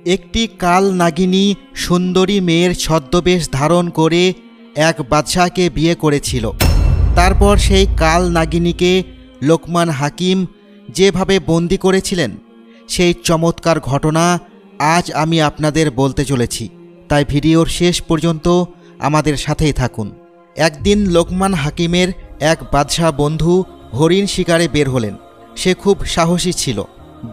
একটি কাল নাগিনী সুন্দরী মেয়ের ছদ্মবেশ ধারণ করে এক বাদশাহকে বিয়ে করেছিল। তারপর সেই কাল নাগিনীকে লোকমান হাকিম যেভাবে বন্দি করেছিলেন, সেই চমৎকার ঘটনা আজ আমি আপনাদের বলতে চলেছি। তাই ভিডিওর শেষ পর্যন্ত আমাদের সাথেই থাকুন। একদিন লোকমান হাকিমের এক বাদশাহ বন্ধু হরিণ শিকারে বের হলেন। সে খুব সাহসী ছিল।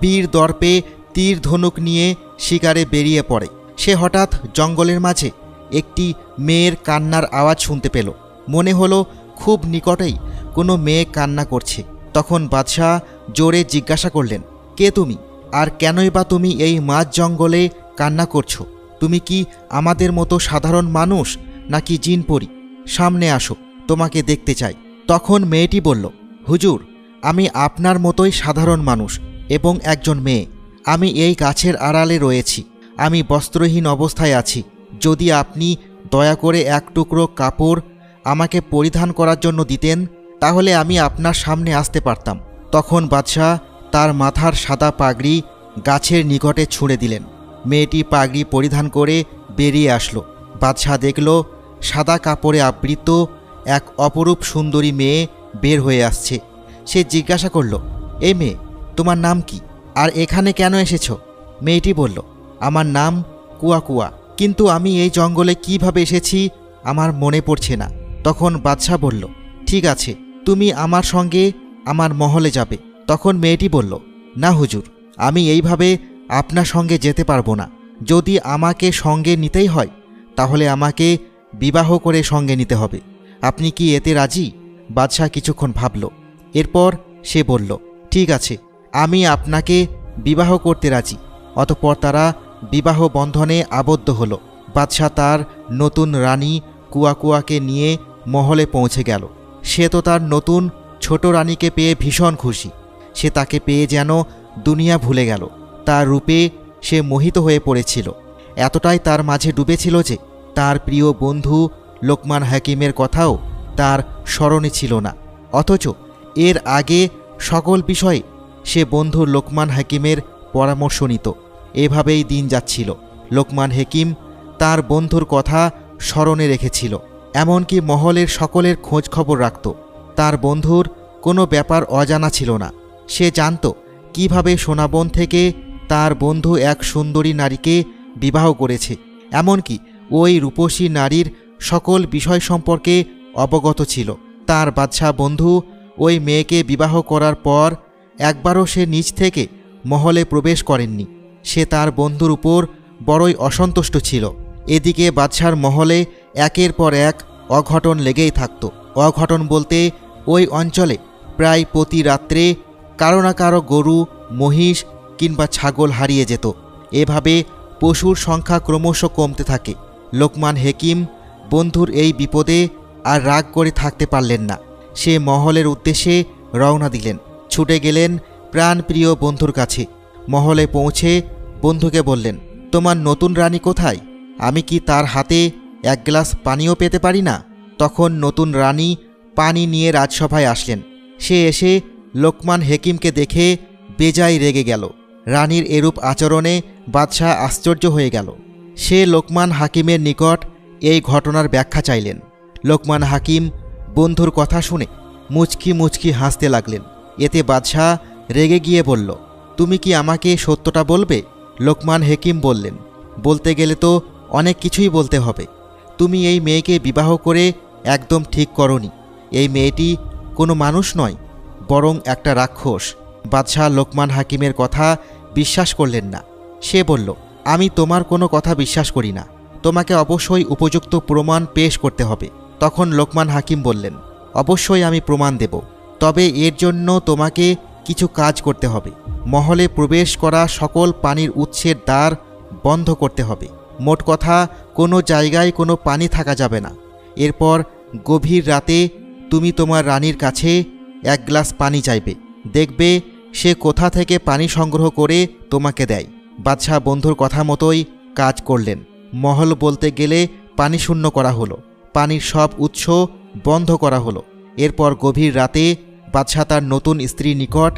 বীর দর্পে তীর ধনুক নিয়ে শিকারে বেরিয়ে পড়ে। সে হঠাৎ জঙ্গলের মাঝে একটি মেয়ের কান্নার আওয়াজ শুনতে পেল। মনে হলো খুব নিকটেই কোনো মেয়ে কান্না করছে। তখন বাদশাহ জোরে জিজ্ঞাসা করলেন, কে তুমি, আর কেনই বা তুমি এই মাঝ জঙ্গলে কান্না করছো? তুমি কি আমাদের মতো সাধারণ মানুষ নাকি জিনপরি? সামনে আসো, তোমাকে দেখতে চাই। তখন মেয়েটি বলল, হুজুর, আমি আপনার মতোই সাধারণ মানুষ এবং একজন মেয়ে। আমি এই গাছের আড়ালে রয়েছি। আমি বস্ত্রহীন অবস্থায় আছি। যদি আপনি দয়া করে এক টুকরো কাপড় আমাকে পরিধান করার জন্য দিতেন, তাহলে আমি আপনার সামনে আসতে পারতাম। তখন বাদশাহ তার মাথার সাদা পাগড়ি গাছের নিকটে ছুঁড়ে দিলেন। মেয়েটি পাগড়ি পরিধান করে বেরিয়ে আসলো। বাদশাহ দেখল সাদা কাপড়ে আবৃত এক অপরূপ সুন্দরী মেয়ে বের হয়ে আসছে। সে জিজ্ঞাসা করল, এই মেয়ে, তোমার নাম কি, আর এখানে কেন এসেছো? মেয়েটি বলল, আমার নাম কুয়া কুয়া, কিন্তু আমি এই জঙ্গলে কিভাবে এসেছি আমার মনে পড়ছে না। তখন বাদশাহ বলল, ঠিক আছে, তুমি আমার সঙ্গে আমার মহলে যাবে। তখন মেয়েটি বলল, না হুজুর, আমি এইভাবে আপনার সঙ্গে যেতে পারবো না। যদি আমাকে সঙ্গে নিতেই হয়, তাহলে আমাকে বিবাহ করে সঙ্গে নিতে হবে। আপনি কি এতে রাজি? বাদশাহ কিছুক্ষণ ভাবল। এরপর সে বলল, ঠিক আছে, আমি আপনাকে বিবাহ করতে রাজি। অতঃপর তারা বিবাহ বন্ধনে আবদ্ধ হল। বাদশাহ তার নতুন রানী কুয়া কুয়াকে নিয়ে মহলে পৌঁছে গেল। সে তো তার নতুন ছোট রানীকে পেয়ে ভীষণ খুশি। সে তাকে পেয়ে যেন দুনিয়া ভুলে গেল। তার রূপে সে মোহিত হয়ে পড়েছিল। এতটাই তার মাঝে ডুবেছিল যে তার প্রিয় বন্ধু লোকমান হাকিমের কথাও তার স্মরণে ছিল না। অথচ এর আগে সকল বিষয়ে সে বন্ধু লোকমান হাকিমের পরামর্শ নিত। এভাবেই দিন যাচ্ছিল। লোকমান হাকিম তার বন্ধুর কথা স্মরণে রেখেছিল, এমনকি মহলের সকলের খোঁজ খবর রাখত। তার বন্ধুর কোনো ব্যাপার অজানা ছিল না। সে জানত কিভাবে সোনাবন থেকে তার বন্ধু এক সুন্দরী নারীকে বিবাহ করেছে। এমনকি ওই রূপসী নারীর সকল বিষয় সম্পর্কে অবগত ছিল। তার বাদশাহ বন্ধু ওই মেয়েকে বিবাহ করার পর একবারও সে নিজ থেকে মহলে প্রবেশ করেননি। সে তার বন্ধুর উপর বড়ই অসন্তুষ্ট ছিল। এদিকে বাদশার মহলে একের পর এক অঘটন লেগেই থাকত। অঘটন বলতে ওই অঞ্চলে প্রায় প্রতি রাত্রে কারো না কারো গরু, মহিষ কিংবা ছাগল হারিয়ে যেত। এভাবে পশুর সংখ্যা ক্রমশ কমতে থাকে। লোকমান হাকিম বন্ধুর এই বিপদে আর রাগ করে থাকতে পারলেন না। সে মহলের উদ্দেশ্যে রওনা দিলেন। ছুটে গেলেন প্রাণপ্রিয় বন্ধুর কাছে। মহলে পৌঁছে বন্ধুকে বললেন, তোমার নতুন রানী কোথায়? আমি কি তার হাতে এক গ্লাস পানিও পেতে পারি না? তখন নতুন রানী পানি নিয়ে রাজসভায় আসলেন। সে এসে লোকমান হাকিমকে দেখে বেজায় রেগে গেল। রানীর এরূপ আচরণে বাদশাহ আশ্চর্য হয়ে গেল। সে লোকমান হাকিমের নিকট এই ঘটনার ব্যাখ্যা চাইলেন। লোকমান হাকিম বন্ধুর কথা শুনে মুচকি মুচকি হাসতে লাগলেন। এতে বাদশাহ রেগে গিয়ে বলল, তুমি কি আমাকে সত্যটা বলবে? লোকমান হাকিম বললেন, বলতে গেলে তো অনেক কিছুই বলতে হবে। তুমি এই মেয়েকে বিবাহ করে একদম ঠিক করনি। এই মেয়েটি কোনো মানুষ নয়, বরং একটা রাক্ষস। বাদশাহ লোকমান হাকিমের কথা বিশ্বাস করলেন না। সে বলল, আমি তোমার কোনো কথা বিশ্বাস করি না। তোমাকে অবশ্যই উপযুক্ত প্রমাণ পেশ করতে হবে। তখন লোকমান হাকিম বললেন, অবশ্যই আমি প্রমাণ দেব, তবে এর জন্য তোমাকে কিছু কাজ করতে হবে। মহলে প্রবেশ করা সকল পানির উৎসের দ্বার বন্ধ করতে হবে। মোট কথা, কোনো জায়গায় কোনো পানি থাকা যাবে না। এরপর গভীর রাতে তুমি তোমার রানীর কাছে এক গ্লাস পানি চাইবে। দেখবে সে কোথা থেকে পানি সংগ্রহ করে তোমাকে দেয়। বাদশাহ বন্ধুর কথা মতোই কাজ করলেন। মহল বলতে গেলে পানি শূন্য করা হলো। পানির সব উৎস বন্ধ করা হলো। এরপর গভীর রাতে বাদশাহ তার নতুন স্ত্রীর নিকট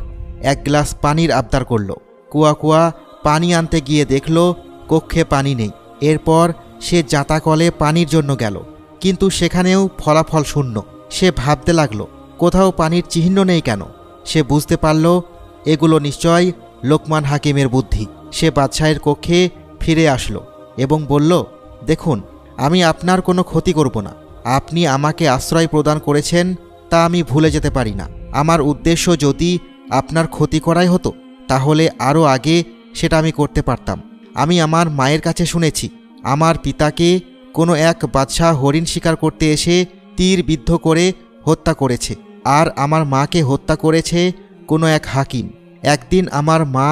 এক গ্লাস পানির আবদার করল। কুয়া কুয়া পানি আনতে গিয়ে দেখল কক্ষে পানি নেই। এরপর সে জাঁতাকলে পানির জন্য গেল, কিন্তু সেখানেও ফলাফল শূন্য। সে ভাবতে লাগল, কোথাও পানির চিহ্ন নেই কেন? সে বুঝতে পারল এগুলো নিশ্চয় লোকমান হাকিমের বুদ্ধি। সে বাদশাহের কক্ষে ফিরে আসলো এবং বলল, দেখুন, আমি আপনার কোনো ক্ষতি করব না। আপনি আমাকে আশ্রয় প্রদান করেছেন তা আমি ভুলে যেতে পারি না। আমার উদ্দেশ্য যদি আপনার ক্ষতি করাই হতো, তাহলে আরও আগে সেটা আমি করতে পারতাম। আমি আমার মায়ের কাছে শুনেছি, আমার পিতাকে কোনো এক বাদশাহ হরিণ শিকার করতে এসে তীর বিদ্ধ করে হত্যা করেছে, আর আমার মাকে হত্যা করেছে কোনো এক হাকিম। একদিন আমার মা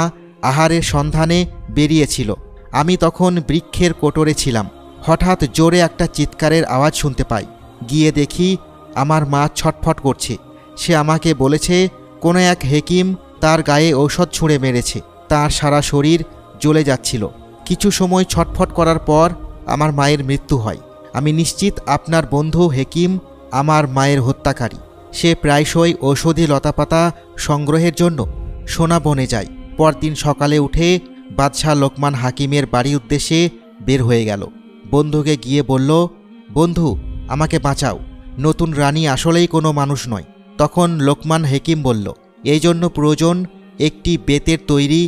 আহারের সন্ধানে বেরিয়েছিল। আমি তখন বৃক্ষের কোটরে ছিলাম। হঠাৎ জোরে একটা চিৎকারের আওয়াজ শুনতে পাই। গিয়ে দেখি আমার মা ছটফট করছে। সে আমাকে বলেছে কোনো এক হেকিম তার গায়ে ঔষধ ছুঁড়ে মেরেছে। তার সারা শরীর জ্বলে যাচ্ছিল। কিছু সময় ছটফট করার পর আমার মায়ের মৃত্যু হয়। আমি নিশ্চিত আপনার বন্ধু হেকিম আমার মায়ের হত্যাকারী। সে প্রায়শই ঔষধি লতাপাতা সংগ্রহের জন্য সোনা বনে যায়। পরদিন সকালে উঠে বাদশাহ লোকমান হাকিমের বাড়ির উদ্দেশ্যে বের হয়ে গেল। বন্ধুকে গিয়ে বলল, বন্ধু, আমাকে বাঁচাও। নতুন রানী আসলেই কোনো মানুষ নয়। তখন লোকমান হেকিম বলল, এই জন্য প্রয়োজন একটি বেতের তৈরি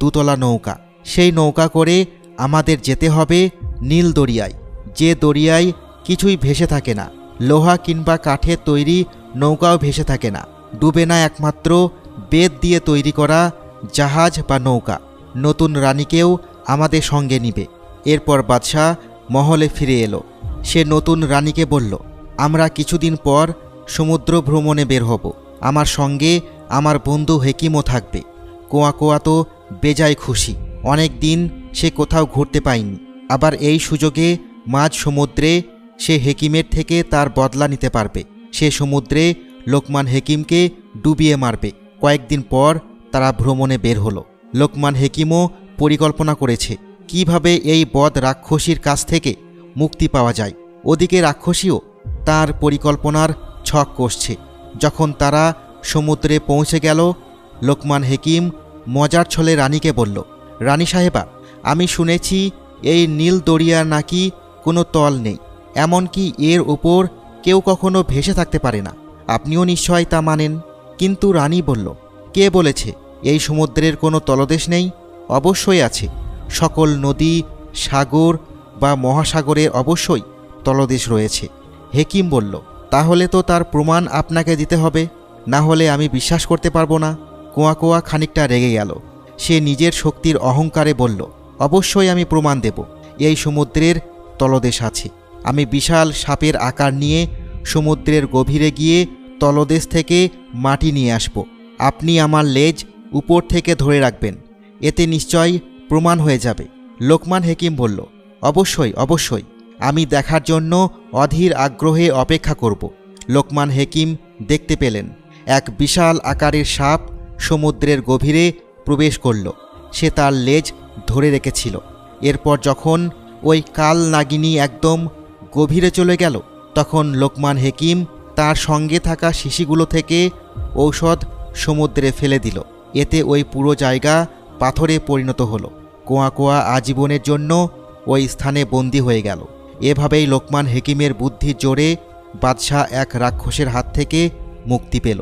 দুতলা নৌকা। সেই নৌকা করে আমাদের যেতে হবে নীল দরিয়ায়, যে দরিয়ায় কিছুই ভেসে থাকে না। লোহা কিংবা কাঠের তৈরি নৌকাও ভেসে থাকে না, ডুবে না একমাত্র বেত দিয়ে তৈরি করা জাহাজ বা নৌকা। নতুন রানীকেও আমাদের সঙ্গে নিবে। এরপর বাদশাহ মহলে ফিরে এলো। সে নতুন রানীকে বলল, আমরা কিছুদিন পর সমুদ্র ভ্রমণে বের হব। আমার সঙ্গে আমার বন্ধু হেকিমও থাকবে। কোয়া কোয়া তো বেজায় খুশি। অনেক দিন সে কোথাও ঘুরতে পায়নি। আবার এই সুযোগে মাঝ সমুদ্রে সে হেকিমের থেকে তার বদলা নিতে পারবে। সে সমুদ্রে লোকমান হেকিমকে ডুবিয়ে মারবে। কয়েকদিন পর তারা ভ্রমণে বের হলো। লোকমান হেকিমও পরিকল্পনা করেছে কিভাবে এই বদ রাক্ষসীর কাছ থেকে মুক্তি পাওয়া যায়। ওদিকে রাক্ষসীও তার পরিকল্পনার ছক কষছে। যখন তারা সমুদ্রে পৌঁছে গেল, লোকমান হেকিম মজার ছলে রানীকে বলল, রানী সাহেবা, আমি শুনেছি এই নীল দরিয়ার নাকি কোনো তল নেই, এমনকি এর ওপর কেউ কখনো ভেসে থাকতে পারে না। আপনিও নিশ্চয় তা মানেন। কিন্তু রানী বলল, কে বলেছে এই সমুদ্রের কোনো তলদেশ নেই? অবশ্যই আছে। সকল নদী, সাগর বা মহাসাগরের অবশ্যই তলদেশ রয়েছে। হেকিম বলল, তাহলে তো তার প্রমাণ আপনাকে দিতে হবে, না হলে আমি বিশ্বাস করতে পারবো না। কোয়া কোয়া খানিকটা রেগে গেল। সে নিজের শক্তির অহংকারে বলল, অবশ্যই আমি প্রমাণ দেব এই সমুদ্রের তলদেশ আছে। আমি বিশাল সাপের আকার নিয়ে সমুদ্রের গভীরে গিয়ে তলদেশ থেকে মাটি নিয়ে আসব। আপনি আমার লেজ উপর থেকে ধরে রাখবেন, এতে নিশ্চয়ই প্রমাণ হয়ে যাবে। লোকমান হেকিম বলল, অবশ্যই অবশ্যই, আমি দেখার জন্য অধীর আগ্রহে অপেক্ষা করব। লোকমান হেকিম দেখতে পেলেন এক বিশাল আকারের সাপ সমুদ্রের গভীরে প্রবেশ করল। সে তার লেজ ধরে রেখেছিল। এরপর যখন ওই কাল নাগিনী একদম গভীরে চলে গেল, তখন লোকমান হেকিম তার সঙ্গে থাকা শিশিগুলো থেকে ঔষধ সমুদ্রে ফেলে দিল। এতে ওই পুরো জায়গা পাথরে পরিণত হলো। কোয়া কোয়া আজীবনের জন্য ওই স্থানে বন্দী হয়ে গেল। এভাবেই লোকমান হেকিমের বুদ্ধির জোরে বাদশাহ এক রাক্ষসের হাত থেকে মুক্তি পেল।